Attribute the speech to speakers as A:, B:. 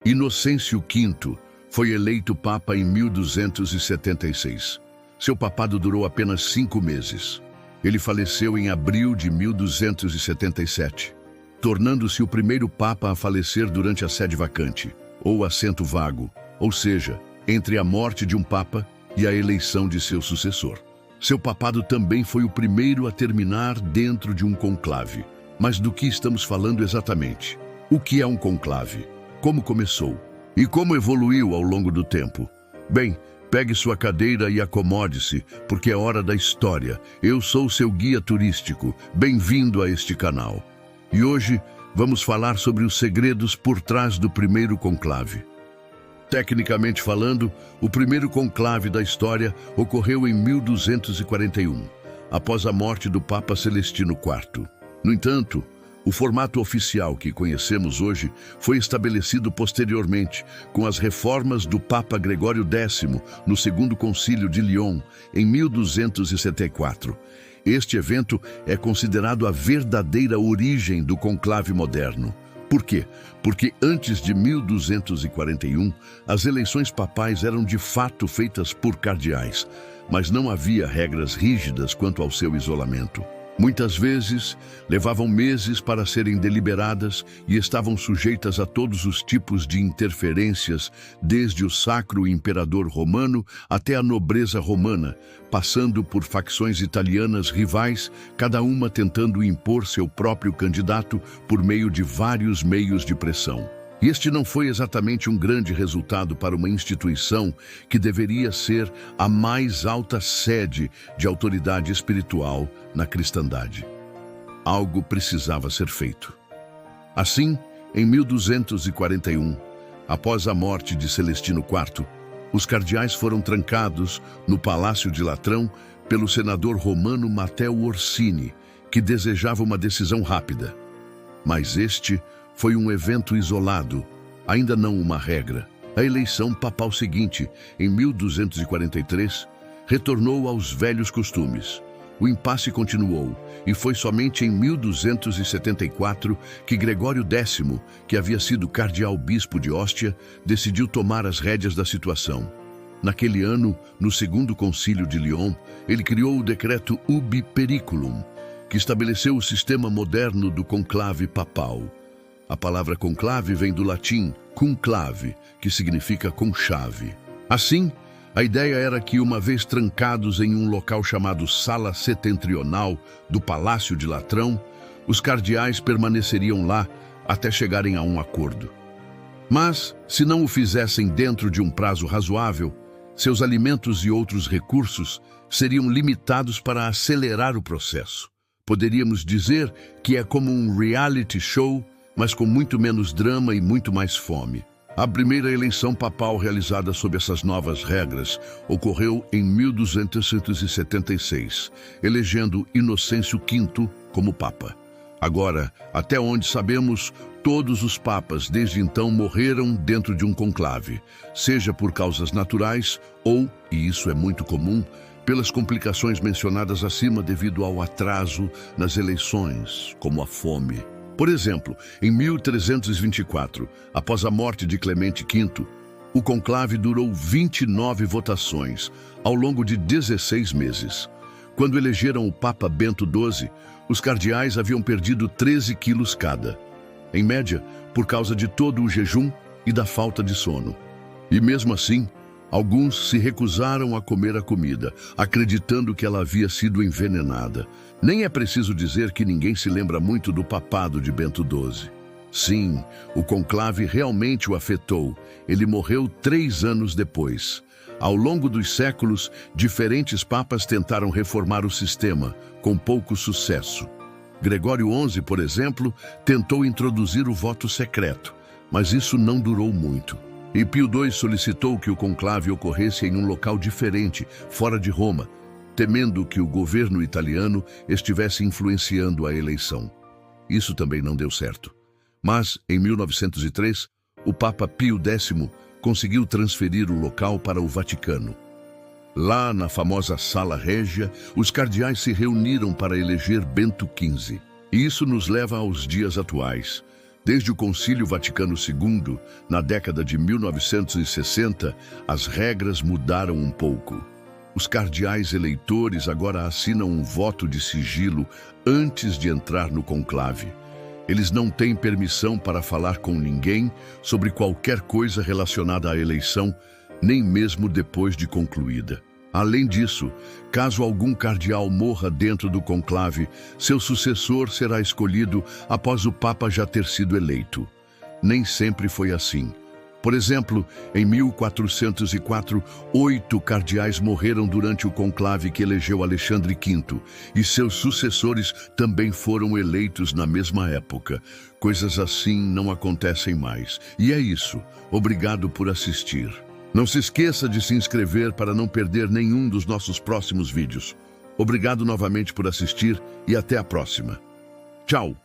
A: Inocêncio V foi eleito Papa em 1276. Seu papado durou apenas 5 meses. Ele faleceu em abril de 1277, tornando-se o primeiro Papa a falecer durante a sede vacante, ou assento vago, ou seja, entre a morte de um Papa e a eleição de seu sucessor. Seu papado também foi o primeiro a terminar dentro de um conclave. Mas do que estamos falando exatamente? O que é um conclave? Como começou? E como evoluiu ao longo do tempo? Bem, pegue sua cadeira e acomode-se, porque é hora da história. Eu sou seu guia turístico. Bem-vindo a este canal. E hoje vamos falar sobre os segredos por trás do primeiro conclave. Tecnicamente falando, o primeiro conclave da história ocorreu em 1241, após a morte do Papa Celestino IV. No entanto, o formato oficial que conhecemos hoje foi estabelecido posteriormente com as reformas do Papa Gregório X no Segundo Concílio de Lyon, em 1274. Este evento é considerado a verdadeira origem do conclave moderno. Por quê? Porque antes de 1241, as eleições papais eram de fato feitas por cardeais, mas não havia regras rígidas quanto ao seu isolamento. Muitas vezes, levavam meses para serem deliberadas e estavam sujeitas a todos os tipos de interferências, desde o sacro imperador romano até a nobreza romana, passando por facções italianas rivais, cada uma tentando impor seu próprio candidato por meio de vários meios de pressão. E este não foi exatamente um grande resultado para uma instituição que deveria ser a mais alta sede de autoridade espiritual na cristandade. Algo precisava ser feito. Assim, em 1241, após a morte de Celestino IV, os cardeais foram trancados no Palácio de Latrão pelo senador romano Matteo Orsini, que desejava uma decisão rápida. Mas este foi um evento isolado, ainda não uma regra. A eleição papal seguinte, em 1243, retornou aos velhos costumes. O impasse continuou, e foi somente em 1274 que Gregório X, que havia sido cardeal-bispo de Ostia, decidiu tomar as rédeas da situação. Naquele ano, no Segundo Concílio de Lyon, ele criou o decreto Ubi Periculum, que estabeleceu o sistema moderno do conclave papal. A palavra conclave vem do latim conclave, que significa conchave. Assim, a ideia era que, uma vez trancados em um local chamado Sala Setentrional do Palácio de Latrão, os cardeais permaneceriam lá até chegarem a um acordo. Mas, se não o fizessem dentro de um prazo razoável, seus alimentos e outros recursos seriam limitados para acelerar o processo. Poderíamos dizer que é como um reality show, mas com muito menos drama e muito mais fome. A primeira eleição papal realizada sob essas novas regras ocorreu em 1276, elegendo Inocêncio V como Papa. Agora, até onde sabemos, todos os papas desde então morreram dentro de um conclave, seja por causas naturais ou, e isso é muito comum, pelas complicações mencionadas acima devido ao atraso nas eleições, como a fome. Por exemplo, em 1324, após a morte de Clemente V, o conclave durou 29 votações, ao longo de 16 meses. Quando elegeram o Papa Bento XII, os cardeais haviam perdido 13 quilos cada, em média, por causa de todo o jejum e da falta de sono. E mesmo assim, alguns se recusaram a comer a comida, acreditando que ela havia sido envenenada. Nem é preciso dizer que ninguém se lembra muito do papado de Bento XII. Sim, o conclave realmente o afetou. Ele morreu 3 anos depois. Ao longo dos séculos, diferentes papas tentaram reformar o sistema, com pouco sucesso. Gregório XI, por exemplo, tentou introduzir o voto secreto, mas isso não durou muito. E Pio II solicitou que o conclave ocorresse em um local diferente, fora de Roma, temendo que o governo italiano estivesse influenciando a eleição. Isso também não deu certo. Mas, em 1903, o Papa Pio X conseguiu transferir o local para o Vaticano. Lá, na famosa Sala Régia, os cardeais se reuniram para eleger Bento XV. E isso nos leva aos dias atuais. Desde o Concílio Vaticano II, na década de 1960, as regras mudaram um pouco. Os cardeais eleitores agora assinam um voto de sigilo antes de entrar no conclave. Eles não têm permissão para falar com ninguém sobre qualquer coisa relacionada à eleição, nem mesmo depois de concluída. Além disso, caso algum cardeal morra dentro do conclave, seu sucessor será escolhido após o Papa já ter sido eleito. Nem sempre foi assim. Por exemplo, em 1404, 8 cardeais morreram durante o conclave que elegeu Alexandre V, e seus sucessores também foram eleitos na mesma época. Coisas assim não acontecem mais. E é isso. Obrigado por assistir. Não se esqueça de se inscrever para não perder nenhum dos nossos próximos vídeos. Obrigado novamente por assistir e até a próxima. Tchau!